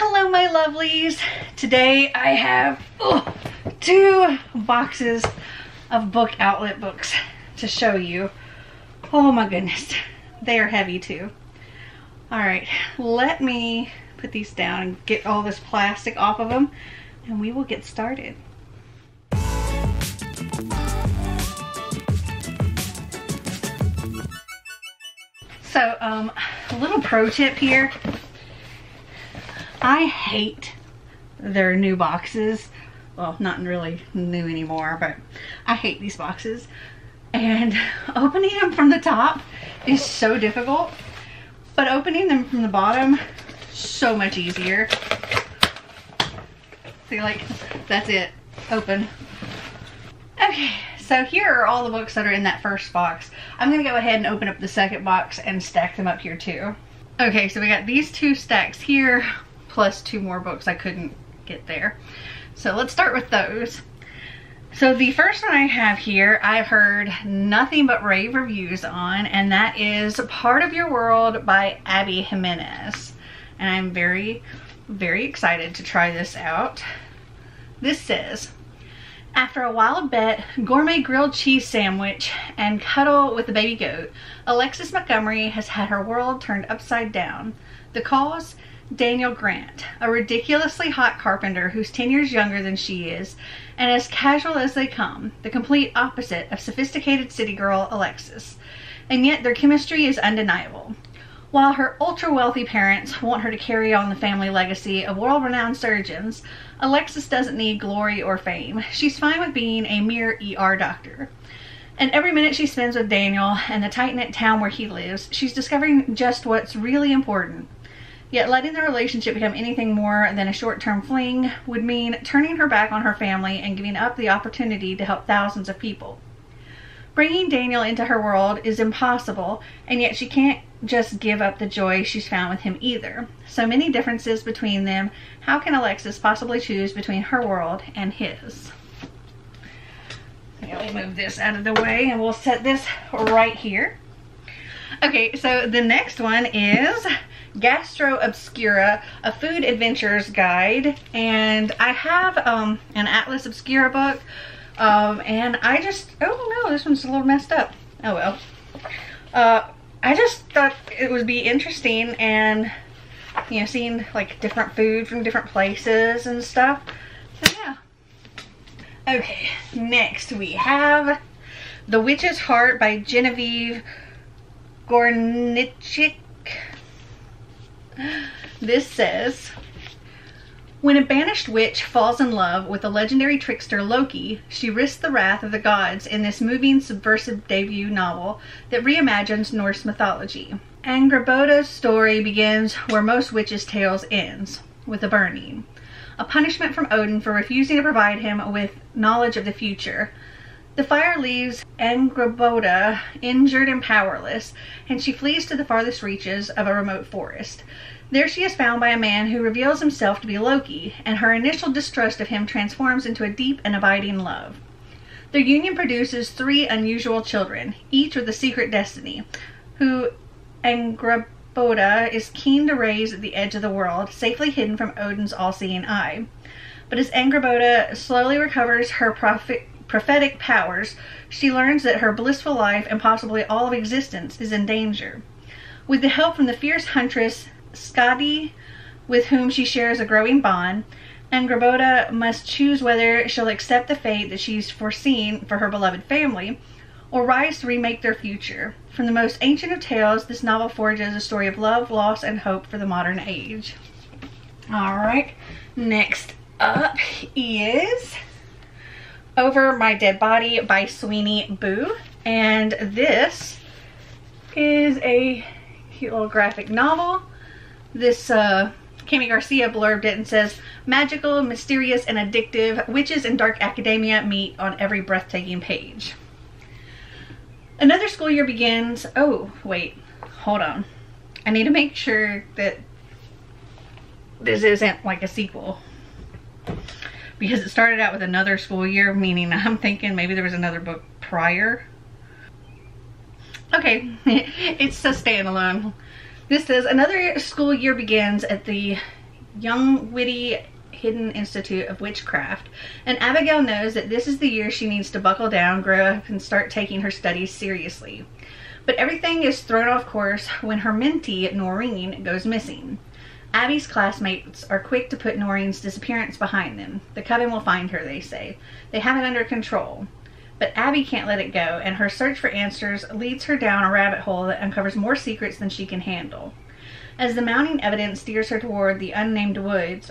Hello my lovelies. Today I have 2 boxes of book outlet books to show you. Oh my goodness, they are heavy too. Alright, let me put these down and get all this plastic off of them and we will get started. So a little pro tip here. I hate their new boxes. Well, not really new anymore, but I hate these boxes. And opening them from the top is so difficult, but opening them from the bottom, so much easier. See, like, that's it, open. Okay, so here are all the books that are in that first box. I'm gonna go ahead and open up the second box and stack them up here too. Okay, so we got these 2 stacks here, plus 2 more books I couldn't get there. So let's start with those. So the first one I have here, I've heard nothing but rave reviews on, and that is Part of Your World by Abby Jimenez. And I'm very, very excited to try this out. This says, after a wild bet, gourmet grilled cheese sandwich, and cuddle with the baby goat, Alexis Montgomery has had her world turned upside down. The cause? Daniel Grant, a ridiculously hot carpenter who's 10 years younger than she is, and as casual as they come, the complete opposite of sophisticated city girl Alexis. And yet their chemistry is undeniable. While her ultra-wealthy parents want her to carry on the family legacy of world-renowned surgeons, Alexis doesn't need glory or fame. She's fine with being a mere ER doctor. And every minute she spends with Daniel and the tight-knit town where he lives, she's discovering just what's really important. Yet letting the relationship become anything more than a short-term fling would mean turning her back on her family and giving up the opportunity to help thousands of people. Bringing Daniel into her world is impossible, and yet she can't just give up the joy she's found with him either. So many differences between them. How can Alexis possibly choose between her world and his? Let me move this out of the way and we'll set this right here. Okay, so the next one is Gastro Obscura, a food adventures guide, and I have an Atlas Obscura book, and I just, oh no, this one's a little messed up. Oh well. I just thought it would be interesting, and you know, seeing like different food from different places and stuff. So yeah. Okay, next we have The Witch's Heart by Genevieve Gornichik. This says, when a banished witch falls in love with the legendary trickster Loki, she risks the wrath of the gods in this moving, subversive debut novel that reimagines Norse mythology. Angrboda's story begins where most witches' tales ends, with a burning. A punishment from Odin for refusing to provide him with knowledge of the future. The fire leaves Angrboda injured and powerless, and she flees to the farthest reaches of a remote forest. There she is found by a man who reveals himself to be Loki, and her initial distrust of him transforms into a deep and abiding love. Their union produces 3 unusual children, each with a secret destiny, who Angrboda is keen to raise at the edge of the world, safely hidden from Odin's all-seeing eye. But as Angrboda slowly recovers her prophetic powers, she learns that her blissful life and possibly all of existence is in danger. With the help from the fierce huntress Skadi, with whom she shares a growing bond, Angrboda must choose whether she'll accept the fate that she's foreseen for her beloved family, or rise to remake their future. From the most ancient of tales, this novel forges a story of love, loss, and hope for the modern age. Alright, next up is Over My Dead Body by Sweeney Boo, and this is a cute little graphic novel. This Cami Garcia blurbed it and says, magical, mysterious, and addictive, witches and dark academia meet on every breathtaking page. Another school year begins. Oh wait, hold on, I need to make sure that this isn't like a sequel, because it started out with another school year, meaning I'm thinking maybe there was another book prior. Okay, it's a standalone. This says, another school year begins at the young, witty, hidden institute of witchcraft, and Abigail knows that this is the year she needs to buckle down, grow up, and start taking her studies seriously. But everything is thrown off course when her mentee, Noreen, goes missing. Abby's classmates are quick to put Noreen's disappearance behind them. The coven will find her, they say. They have it under control. But Abby can't let it go, and her search for answers leads her down a rabbit hole that uncovers more secrets than she can handle. As the mounting evidence steers her toward the untamed woods,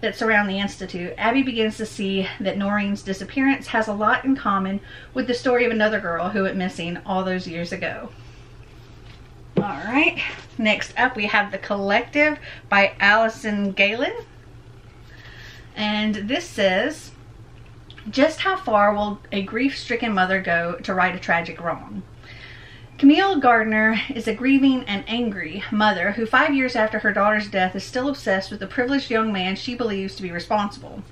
that surround the Institute, Abby begins to see that Noreen's disappearance has a lot in common with the story of another girl who went missing all those years ago. Alright, next up we have The Collective by Allison Galen. And this says, just how far will a grief-stricken mother go to right a tragic wrong? Camille Gardner is a grieving and angry mother who 5 years after her daughter's death is still obsessed with the privileged young man she believes to be responsible.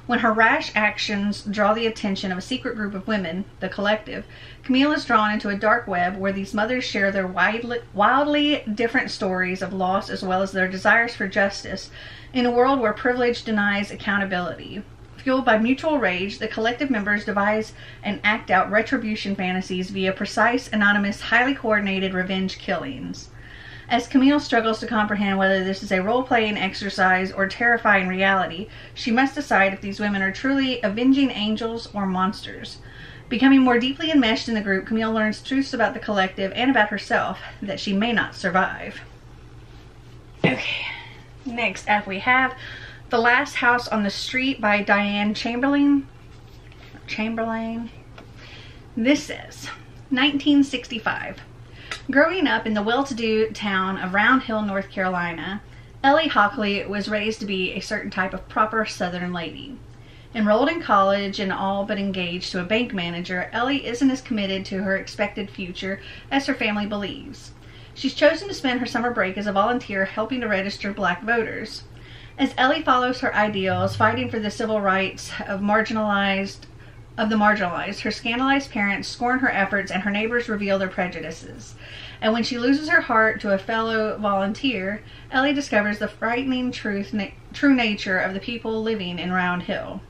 When her rash actions draw the attention of a secret group of women, the Collective, Camille is drawn into a dark web where these mothers share their wildly different stories of loss as well as their desires for justice in a world where privilege denies accountability. Fueled by mutual rage, the Collective members devise and act out retribution fantasies via precise, anonymous, highly coordinated revenge killings. As Camille struggles to comprehend whether this is a role-playing exercise or terrifying reality, she must decide if these women are truly avenging angels or monsters. Becoming more deeply enmeshed in the group, Camille learns truths about the Collective and about herself that she may not survive. Okay, next up we have The Last House on the Street by Diane Chamberlain. This says, 1965. Growing up in the well-to-do town of Round Hill, North Carolina, Ellie Hockley was raised to be a certain type of proper Southern lady. Enrolled in college and all but engaged to a bank manager, Ellie isn't as committed to her expected future as her family believes. She's chosen to spend her summer break as a volunteer helping to register black voters. As Ellie follows her ideals, fighting for the civil rights of the marginalized, her scandalized parents scorn her efforts and her neighbors reveal their prejudices. And when she loses her heart to a fellow volunteer, Ellie discovers the frightening true nature of the people living in Round Hill.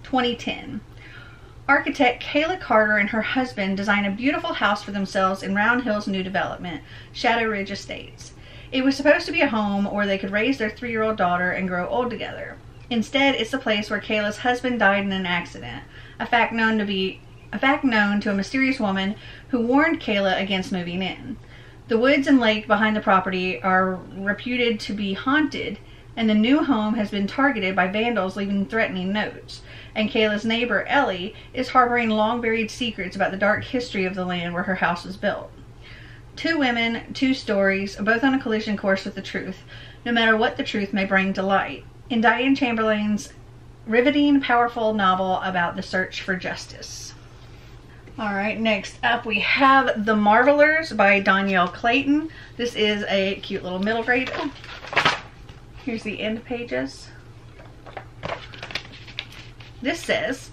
2010. Architect Kayla Carter and her husband design a beautiful house for themselves in Round Hill's new development, Shadow Ridge Estates. It was supposed to be a home where they could raise their 3-year-old daughter and grow old together. Instead, it's the place where Kayla's husband died in an accident, a fact known to a mysterious woman who warned Kayla against moving in. The woods and lake behind the property are reputed to be haunted, and the new home has been targeted by vandals leaving threatening notes. And Kayla's neighbor, Ellie, is harboring long-buried secrets about the dark history of the land where her house was built. 2 women, 2 stories, both on a collision course with the truth, no matter what the truth may bring to light, in Diane Chamberlain's riveting, powerful novel about the search for justice. Alright, next up we have The Marvelers by Danielle Clayton. This is a cute little middle grade. Oh, here's the end pages. This says,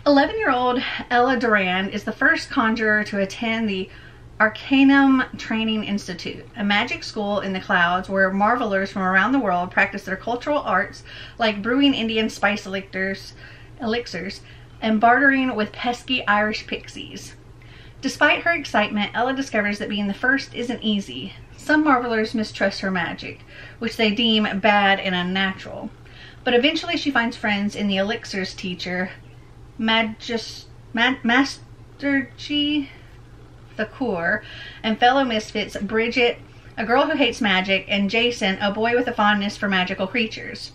11-year-old Ella Duran is the first conjurer to attend the Arcanum Training Institute, a magic school in the clouds where marvelers from around the world practice their cultural arts like brewing Indian spice elixirs and bartering with pesky Irish pixies. Despite her excitement, Ella discovers that being the first isn't easy. Some marvelers mistrust her magic, which they deem bad and unnatural. But eventually she finds friends in the elixirs teacher, Master G. The Core, and fellow misfits Bridget, a girl who hates magic, and Jason, a boy with a fondness for magical creatures.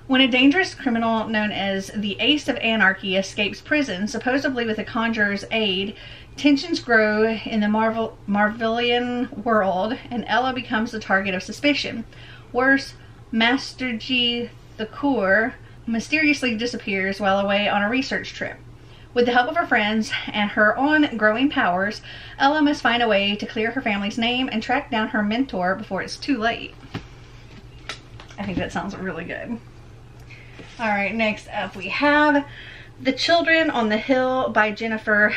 When a dangerous criminal known as the Ace of Anarchy escapes prison, supposedly with a conjurer's aid, tensions grow in the Marvellian world, and Ella becomes the target of suspicion. Worse, Master G. The Core mysteriously disappears while away on a research trip. With the help of her friends and her own growing powers, Ella must find a way to clear her family's name and track down her mentor before it's too late. I think that sounds really good. Alright, next up we have The Children on the Hill by Jennifer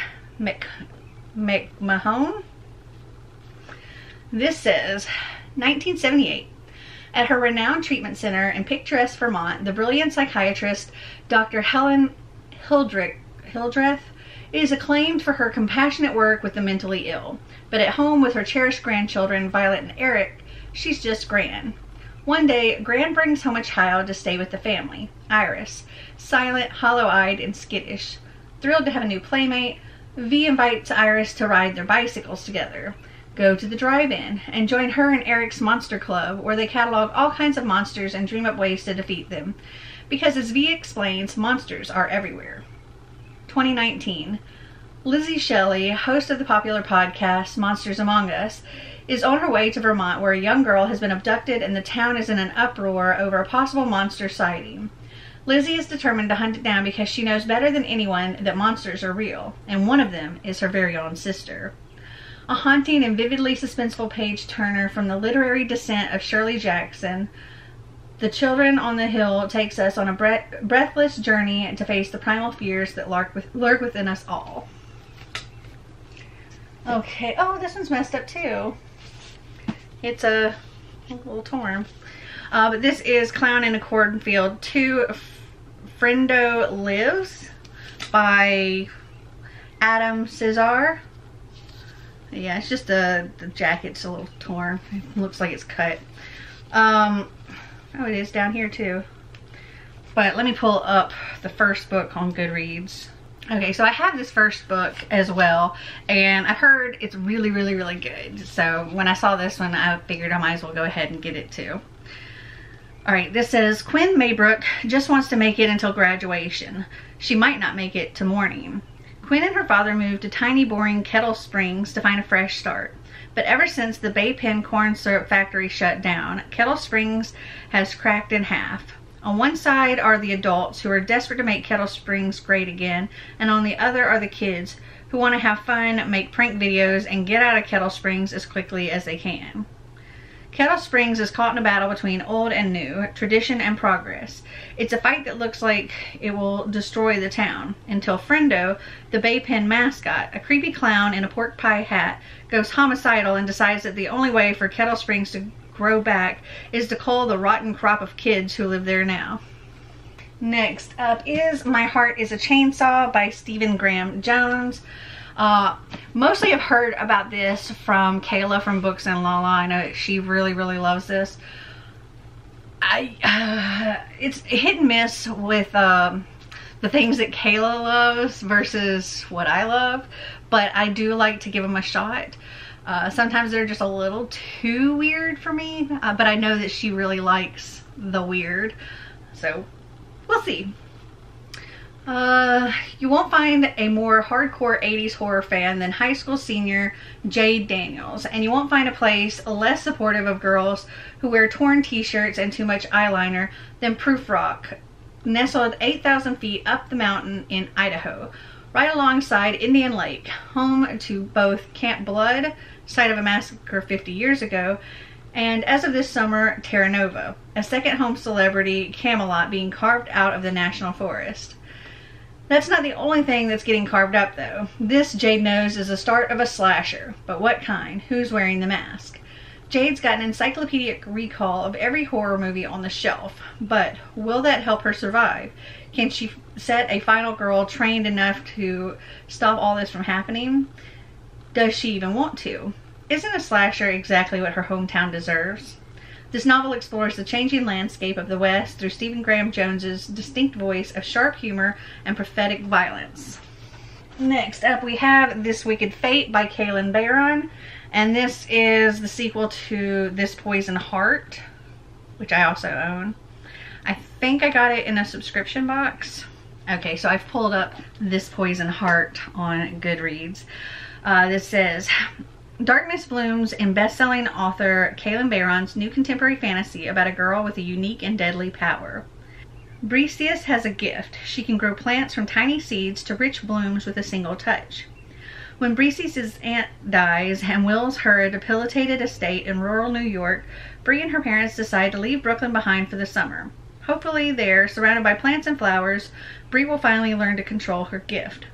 McMahon. This says, 1978. At her renowned treatment center in picturesque Vermont, the brilliant psychiatrist Dr. Helen Hildreth is acclaimed for her compassionate work with the mentally ill. But at home with her cherished grandchildren, Violet and Eric, she's just Gran. One day, Gran brings home a child to stay with the family, Iris, silent, hollow-eyed, and skittish. Thrilled to have a new playmate, V invites Iris to ride their bicycles together, go to the drive-in, and join her and Eric's Monster Club, where they catalog all kinds of monsters and dream up ways to defeat them. Because as V explains, monsters are everywhere. 2019. Lizzie Shelley, host of the popular podcast Monsters Among Us, is on her way to Vermont, where a young girl has been abducted and the town is in an uproar over a possible monster sighting. Lizzie is determined to hunt it down because she knows better than anyone that monsters are real, and one of them is her very own sister. A haunting and vividly suspenseful page-turner from the literary descent of Shirley Jackson, The Children on the Hill takes us on a breathless journey to face the primal fears that lurk within us all. Okay, oh, this one's messed up too. It's a little torn. But this is Clown in a Cornfield 2 Friendo Lives by Adam Cesar. Yeah, it's just the jacket's a little torn. It looks like it's cut. Oh, it is down here too. But let me pull up the first book on Goodreads. Okay, so I have this first book as well, and I've heard it's really, really, really good. So when I saw this one, I figured I might as well go ahead and get it too. Alright, this says, Quinn Maybrook just wants to make it until graduation. She might not make it to morning. Quinn and her father moved to tiny, boring Kettle Springs to find a fresh start. But ever since the Bay Pen corn syrup factory shut down, Kettle Springs has cracked in half. On one side are the adults who are desperate to make Kettle Springs great again, and on the other are the kids who want to have fun, make prank videos, and get out of Kettle Springs as quickly as they can. Kettle Springs is caught in a battle between old and new, tradition and progress. It's a fight that looks like it will destroy the town, until Friendo, the Bay Pen mascot, a creepy clown in a pork pie hat, goes homicidal and decides that the only way for Kettle Springs to grow back is to cull the rotten crop of kids who live there now. Next up is My Heart is a Chainsaw by Stephen Graham Jones. Mostly I've heard about this from Kayla from Books and Lala. I know she really, really loves this. It's hit and miss with the things that Kayla loves versus what I love, but I do like to give them a shot. Sometimes they're just a little too weird for me, but I know that she really likes the weird, so we'll see. You won't find a more hardcore 80s horror fan than high school senior Jade Daniels, and you won't find a place less supportive of girls who wear torn t-shirts and too much eyeliner than Proof Rock, nestled 8,000 feet up the mountain in Idaho, right alongside Indian Lake, home to both Camp Blood, site of a massacre 50 years ago, and as of this summer, Terra Nova, a second home celebrity Camelot being carved out of the National Forest. That's not the only thing that's getting carved up though. This, Jade knows, is the start of a slasher, but what kind? Who's wearing the mask? Jade's got an encyclopedic recall of every horror movie on the shelf, but will that help her survive? Can she set a final girl trained enough to stop all this from happening? Does she even want to? Isn't a slasher exactly what her hometown deserves? This novel explores the changing landscape of the West through Stephen Graham Jones's distinct voice of sharp humor and prophetic violence. Next up we have This Wicked Fate by Kaylin Barron, and this is the sequel to This Poison Heart, which I also own. I think I got it in a subscription box. Okay, so I've pulled up This Poison Heart on Goodreads. This says, Darkness blooms in best-selling author Kaylin Barron's new contemporary fantasy about a girl with a unique and deadly power. Briseis has a gift. She can grow plants from tiny seeds to rich blooms with a single touch. When Briseis' aunt dies and wills her a debilitated estate in rural New York, Bree and her parents decide to leave Brooklyn behind for the summer. Hopefully there, surrounded by plants and flowers, Bree will finally learn to control her gift.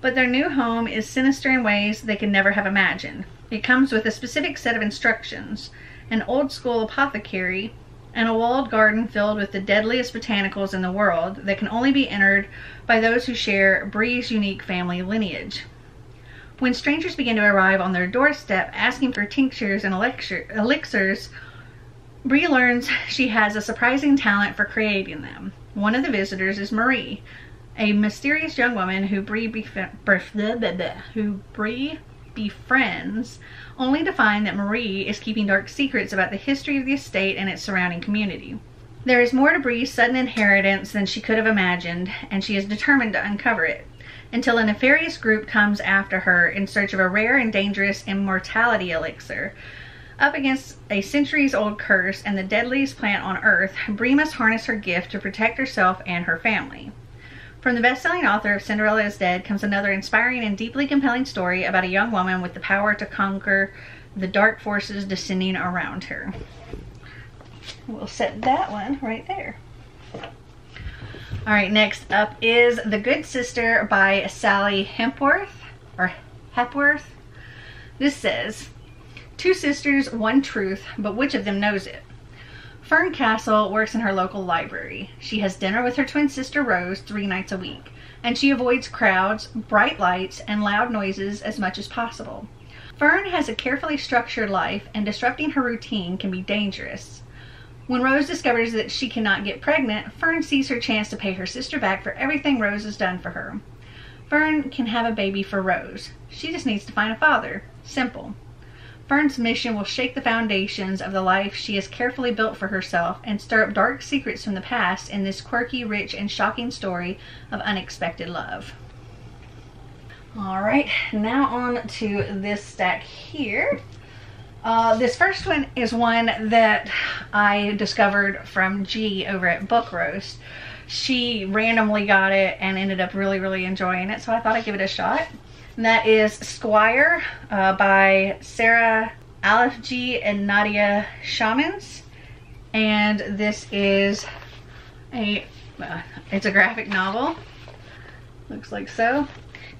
But their new home is sinister in ways they could never have imagined. It comes with a specific set of instructions. an old school apothecary, and a walled garden filled with the deadliest botanicals in the world that can only be entered by those who share Bree's unique family lineage. When strangers begin to arrive on their doorstep asking for tinctures and elixirs, Bree learns she has a surprising talent for creating them. One of the visitors is Marie, a mysterious young woman who Bree befriends, only to find that Marie is keeping dark secrets about the history of the estate and its surrounding community. There is more to Bree's sudden inheritance than she could have imagined, and she is determined to uncover it, until a nefarious group comes after her in search of a rare and dangerous immortality elixir. Up against a centuries-old curse and the deadliest plant on Earth, Bree must harness her gift to protect herself and her family. From the best-selling author of Cinderella is Dead comes another inspiring and deeply compelling story about a young woman with the power to conquer the dark forces descending around her. We'll set that one right there. Alright, next up is The Good Sister by Sally Hepworth. This says, "Two sisters, one truth, but which of them knows it?" Fern Castle works in her local library. She has dinner with her twin sister Rose 3 nights a week, and she avoids crowds, bright lights, and loud noises as much as possible. Fern has a carefully structured life, and disrupting her routine can be dangerous. When Rose discovers that she cannot get pregnant, Fern sees her chance to pay her sister back for everything Rose has done for her. Fern can have a baby for Rose. She just needs to find a father. Simple. Fern's mission will shake the foundations of the life she has carefully built for herself and stir up dark secrets from the past in this quirky, rich, and shocking story of unexpected love. Alright, now on to this stack here. This first one is one that I discovered from G over at Book Roast. She randomly got it and ended up really enjoying it, so I thought I'd give it a shot. And that is Squire by Sarah Alifji and Nadia Shamans. And this is it's a graphic novel. Looks like so.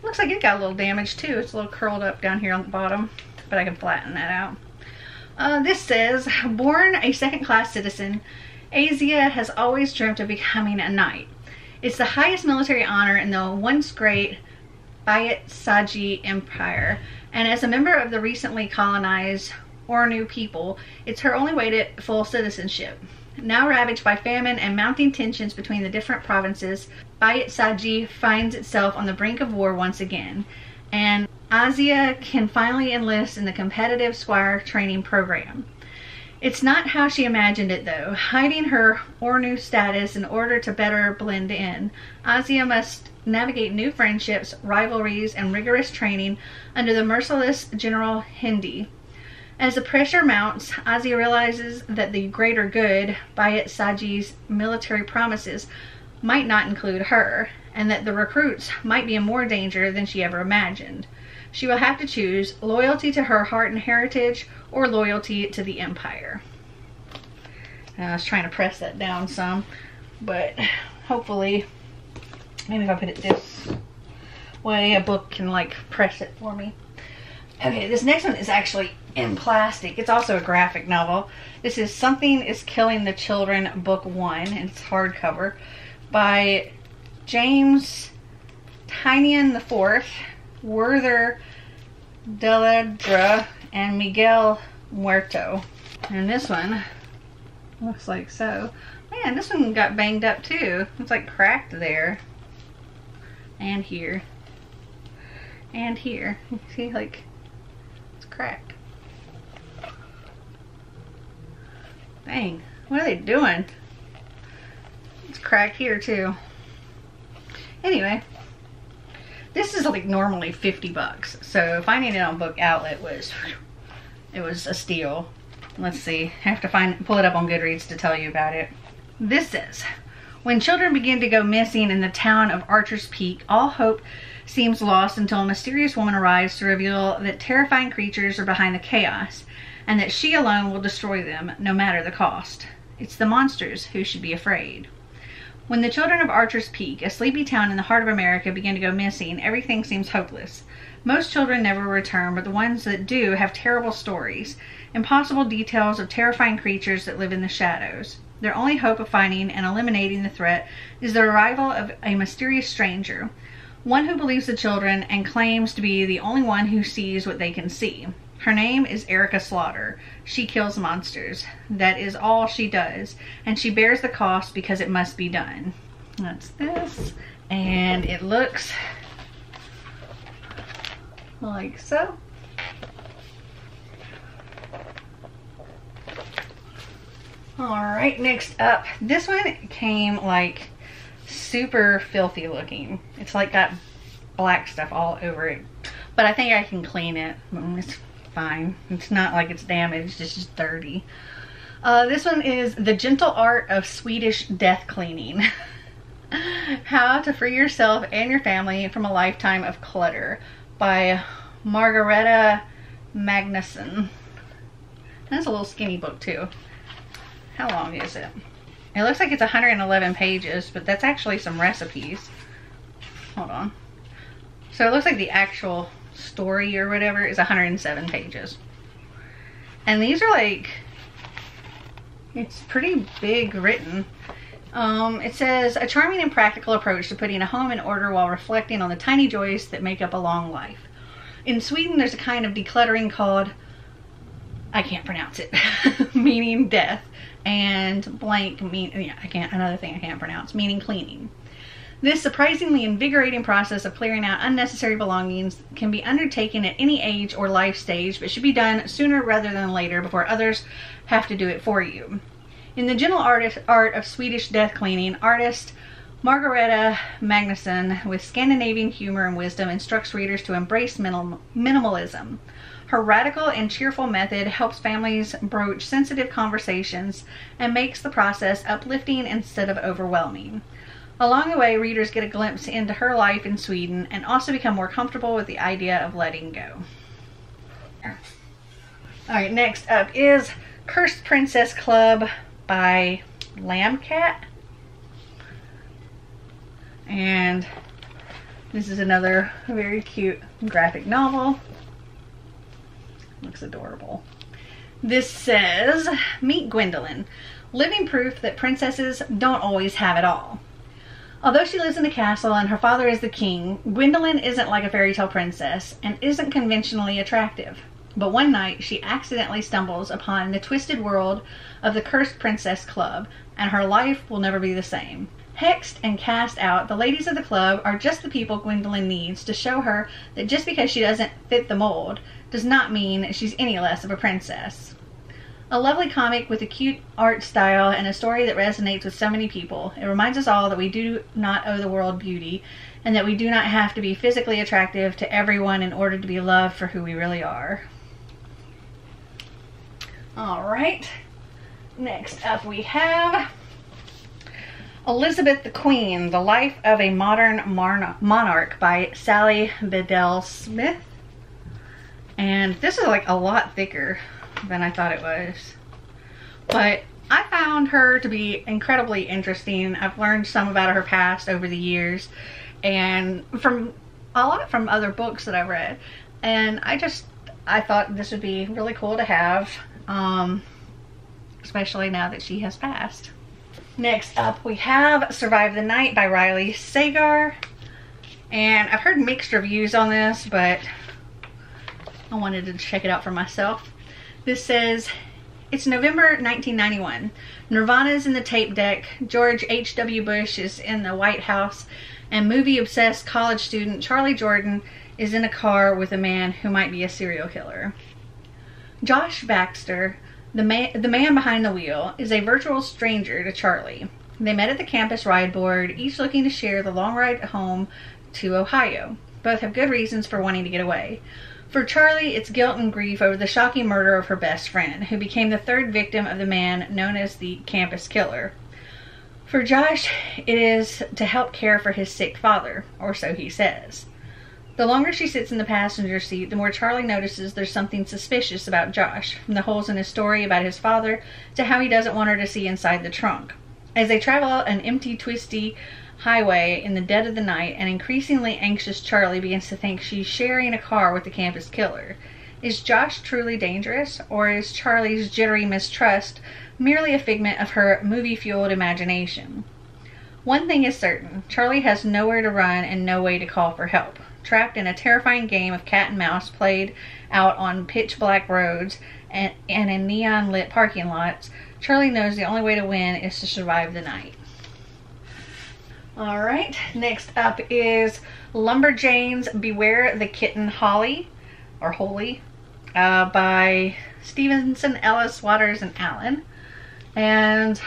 Looks like it got a little damage too. It's a little curled up down here on the bottom, but I can flatten that out. This says, born a second-class citizen, Asia has always dreamt of becoming a knight. It's the highest military honor in the once great Bayat Saji Empire, and as a member of the recently colonized Ornu people, it's her only way to full citizenship. Now ravaged by famine and mounting tensions between the different provinces, Bayat Saji finds itself on the brink of war once again, and Asia can finally enlist in the competitive Squire training program. It's not how she imagined it though. Hiding her Ornu status in order to better blend in, Asia must navigate new friendships, rivalries, and rigorous training under the merciless General Hindi. As the pressure mounts, Asia realizes that the greater good, Bayat Saji's military promises, might not include her, and that the recruits might be in more danger than she ever imagined. She will have to choose loyalty to her heart and heritage or loyalty to the Empire. I was trying to press that down some, but hopefully, maybe if I put it this way, a book can like press it for me. Okay, this next one is actually in plastic. It's also a graphic novel. This is Something is Killing the Children, Book 1, and it's hardcover, by James Tynion IV, Werther Deledra, and Miguel Muerto. And this one looks like so. Man, this one got banged up too. It's like cracked there. And here. And here. You see, like, it's cracked. Dang, what are they doing? It's cracked here too. Anyway, this is like normally 50 bucks. So finding it on Book Outlet was a steal. Let's see, I have to pull it up on Goodreads to tell you about it. This says, when children begin to go missing in the town of Archer's Peak, all hope seems lost until a mysterious woman arrives to reveal that terrifying creatures are behind the chaos, and that she alone will destroy them, no matter the cost. It's the monsters who should be afraid. When the children of Archer's Peak, a sleepy town in the heart of America, begin to go missing, everything seems hopeless. Most children never return, but the ones that do have terrible stories, impossible details of terrifying creatures that live in the shadows. Their only hope of finding and eliminating the threat is the arrival of a mysterious stranger, one who believes the children and claims to be the only one who sees what they can see. Her name is Erica Slaughter. She kills monsters. That is all she does, and she bears the cost because it must be done. That's this, and it looks like so. Alright, next up, this one came like super filthy looking. It's like got black stuff all over it, but I think I can clean it. It's fine. It's not like it's damaged, it's just dirty. This one is The Gentle Art of Swedish Death Cleaning. How to Free Yourself and Your Family from a Lifetime of Clutter by Margareta Magnusson. That's a little skinny book too. How long is it? It looks like it's 111 pages, but that's actually some recipes. Hold on. So it looks like the actual story or whatever is 107 pages. And these are like, it's pretty big written. It says, a charming and practical approach to putting a home in order while reflecting on the tiny joys that make up a long life. In Sweden, there's a kind of decluttering called, I can't pronounce it, meaning death, and blank, another thing I can't pronounce, meaning cleaning. This surprisingly invigorating process of clearing out unnecessary belongings can be undertaken at any age or life stage, but should be done sooner rather than later before others have to do it for you. In The Gentle Art of Swedish Death Cleaning, artist Margareta Magnusson, with Scandinavian humor and wisdom, instructs readers to embrace minimalism. Her radical and cheerful method helps families broach sensitive conversations and makes the process uplifting instead of overwhelming. Along the way, readers get a glimpse into her life in Sweden and also become more comfortable with the idea of letting go. Alright, next up is Cursed Princess Club by Lambcat. And this is another very cute graphic novel. Looks adorable. This says, meet Gwendolyn, living proof that princesses don't always have it all. Although she lives in a castle and her father is the king, Gwendolyn isn't like a fairy tale princess and isn't conventionally attractive. But one night she accidentally stumbles upon the twisted world of the Cursed Princess Club, and her life will never be the same. Hexed and cast out, the ladies of the club are just the people Gwendolyn needs to show her that just because she doesn't fit the mold does not mean she's any less of a princess. A lovely comic with a cute art style and a story that resonates with so many people. It reminds us all that we do not owe the world beauty and that we do not have to be physically attractive to everyone in order to be loved for who we really are. Alright, next up we have Elizabeth the Queen, The Life of a Modern Monarch by Sally Bedell Smith. And this is like a lot thicker than I thought it was. But I found her to be incredibly interesting. I've learned some about her past over the years and from a lot from other books that I've read. And I thought this would be really cool to have, especially now that she has passed. Next up we have Survive the Night by Riley Sagar. And I've heard mixed reviews on this, but I wanted to check it out for myself. This says, it's November 1991. Nirvana's in the tape deck, George H.W. Bush is in the White House, and movie-obsessed college student Charlie Jordan is in a car with a man who might be a serial killer. Josh Baxter, the man behind the wheel, is a virtual stranger to Charlie. They met at the campus ride board, each looking to share the long ride home to Ohio. Both have good reasons for wanting to get away. For Charlie, it's guilt and grief over the shocking murder of her best friend, who became the third victim of the man known as the campus killer. For Josh, it is to help care for his sick father, or so he says. The longer she sits in the passenger seat, the more Charlie notices there's something suspicious about Josh, from the holes in his story about his father to how he doesn't want her to see inside the trunk. As they travel an empty, twisty highway in the dead of the night, and increasingly anxious Charlie begins to think she's sharing a car with the campus killer. Is Josh truly dangerous, or is Charlie's jittery mistrust merely a figment of her movie-fueled imagination? One thing is certain, Charlie has nowhere to run and no way to call for help. Trapped in a terrifying game of cat and mouse played out on pitch-black roads and in neon-lit parking lots, Charlie knows the only way to win is to survive the night. Alright, next up is Lumberjanes Beware the Kitten Holly, or Holy, by Stevenson, Ellis, Waters, and Allen. And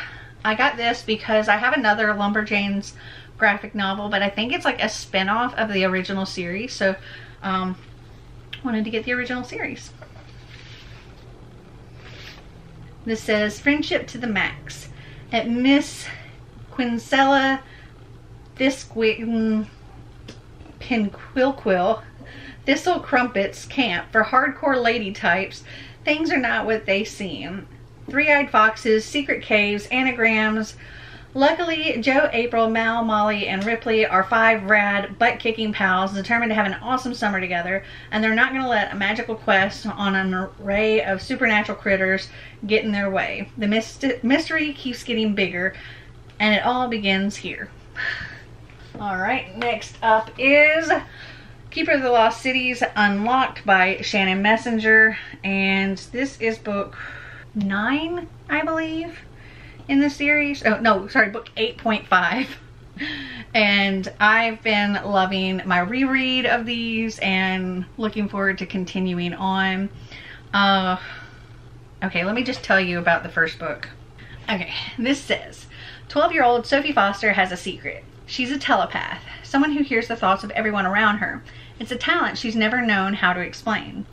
I got this because I have another Lumberjanes graphic novel, but I think it's like a spin-off of the original series, so wanted to get the original series. This says, Friendship to the Max. At Miss Quincella Thistle Crumpet's camp for hardcore lady types, things are not what they seem. Three-eyed foxes, secret caves, anagrams. Luckily, Joe, April, Mal, Molly, and Ripley are 5 rad, butt-kicking pals determined to have an awesome summer together, and they're not going to let a magical quest on an array of supernatural critters get in their way. The mystery keeps getting bigger, and it all begins here. Alright, next up is Keeper of the Lost Cities Unlocked by Shannon Messenger, and this is book 9, I believe, in the series. Oh no, sorry, book 8.5. And I've been loving my reread of these and looking forward to continuing on. Okay, let me just tell you about the first book. Okay, this says, 12-year-old Sophie Foster has a secret. She's a telepath, someone who hears the thoughts of everyone around her. It's a talent she's never known how to explain.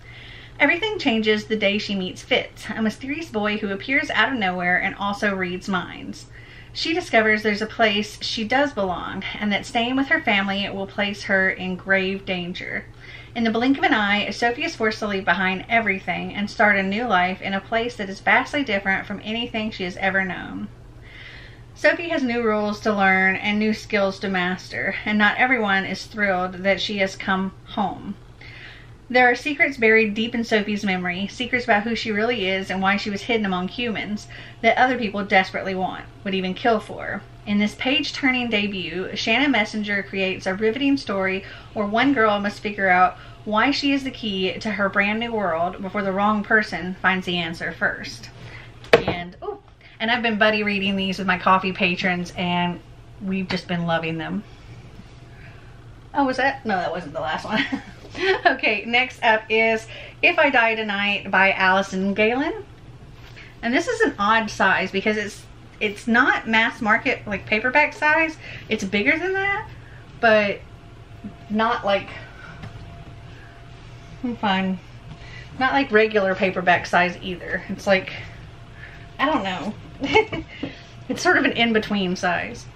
Everything changes the day she meets Fitz, a mysterious boy who appears out of nowhere and also reads minds. She discovers there's a place she does belong, and that staying with her family will place her in grave danger. In the blink of an eye, Sophie is forced to leave behind everything and start a new life in a place that is vastly different from anything she has ever known. Sophie has new rules to learn and new skills to master, and not everyone is thrilled that she has come home. There are secrets buried deep in Sophie's memory, secrets about who she really is and why she was hidden among humans, that other people desperately want, would even kill for. In this page-turning debut, Shannon Messenger creates a riveting story where one girl must figure out why she is the key to her brand new world before the wrong person finds the answer first. And I've been buddy reading these with my coffee patrons, and we've just been loving them. Oh, was that? No, that wasn't the last one. Okay, next up is If I Die Tonight by Allison Galen. And this is an odd size because it's not mass market like paperback size. It's bigger than that, but not like, not like regular paperback size either. It's like, I don't know. It's sort of an in-between size.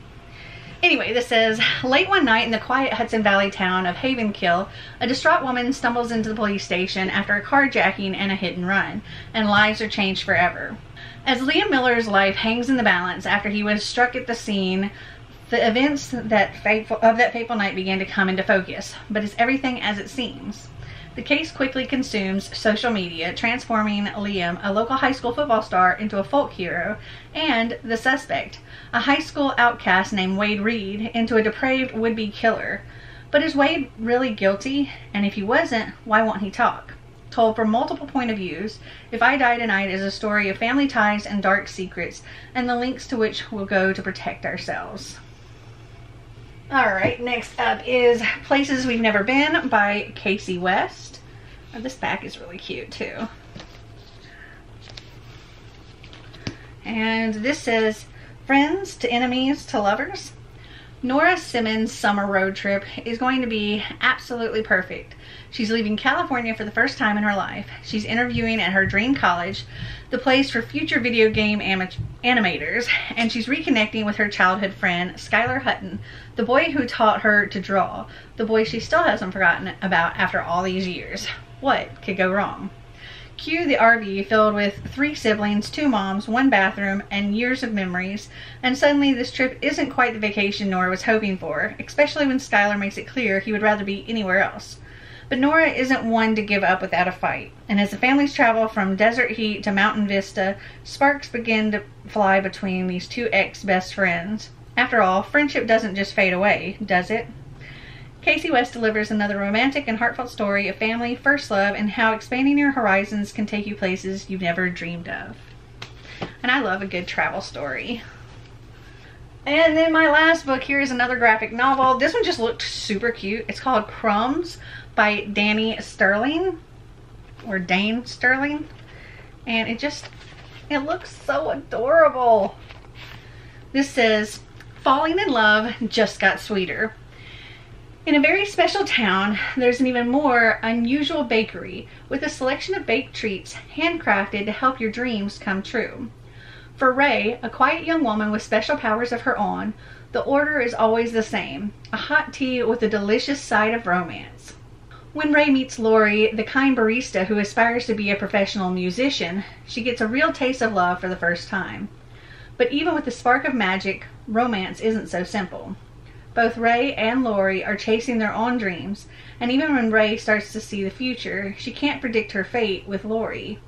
Anyway, this says, late one night in the quiet Hudson Valley town of Havenkill, a distraught woman stumbles into the police station after a carjacking and a hit and run, and lives are changed forever. As Liam Miller's life hangs in the balance after he was struck at the scene, the events of that fateful night began to come into focus. But is everything as it seems? The case quickly consumes social media, transforming Liam, a local high school football star, into a folk hero, and the suspect, a high school outcast named Wade Reed, into a depraved would-be killer. But is Wade really guilty? And if he wasn't, why won't he talk? Told from multiple point of views, If I Die Tonight is a story of family ties and dark secrets, and the lengths to which we'll go to protect ourselves. Alright, next up is Places We've Never Been by Casey West. Oh, this back is really cute too. And this says, Friends to Enemies to Lovers. Nora Simmons' summer road trip is going to be absolutely perfect. She's leaving California for the first time in her life. She's interviewing at her dream college, the place for future video game animators, and she's reconnecting with her childhood friend, Skylar Hutton, the boy who taught her to draw, the boy she still hasn't forgotten about after all these years. What could go wrong? Cue the RV filled with 3 siblings, 2 moms, 1 bathroom, and years of memories, and suddenly this trip isn't quite the vacation Nora was hoping for, especially when Skylar makes it clear he would rather be anywhere else. But Nora isn't one to give up without a fight, and as the families travel from desert heat to mountain vista, sparks begin to fly between these 2 ex-best friends. After all, friendship doesn't just fade away, does it? Casey West delivers another romantic and heartfelt story of family, first love, and how expanding your horizons can take you places you've never dreamed of. And I love a good travel story. And then my last book here is another graphic novel. This one just looked super cute. It's called Crumbs by Dane Sterling. And it looks so adorable. This says, "Falling in love just got sweeter. In a very special town, there's an even more unusual bakery with a selection of baked treats handcrafted to help your dreams come true. For Ray, a quiet young woman with special powers of her own, the order is always the same, a hot tea with a delicious side of romance. When Ray meets Lori, the kind barista who aspires to be a professional musician, she gets a real taste of love for the first time. But even with the spark of magic, romance isn't so simple. Both Ray and Lori are chasing their own dreams, and even when Ray starts to see the future, she can't predict her fate with Lori.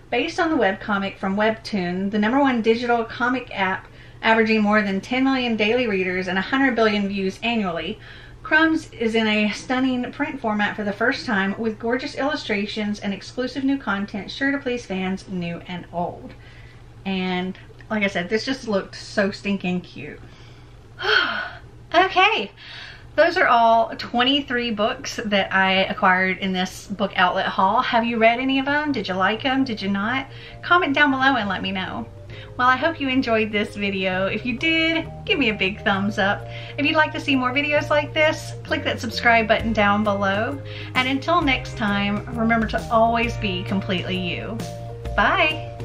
Based on the webcomic from Webtoon, the #1 digital comic app averaging more than 10 million daily readers and 100 billion views annually, Crumbs is in a stunning print format for the first time with gorgeous illustrations and exclusive new content sure to please fans new and old." And like I said, this just looked so stinking cute. Okay, those are all 23 books that I acquired in this book outlet haul. Have you read any of them? Did you like them? Did you not? Comment down below and let me know. Well, I hope you enjoyed this video. If you did, give me a big thumbs up. If you'd like to see more videos like this, click that subscribe button down below. And until next time, remember to always be completely you. Bye!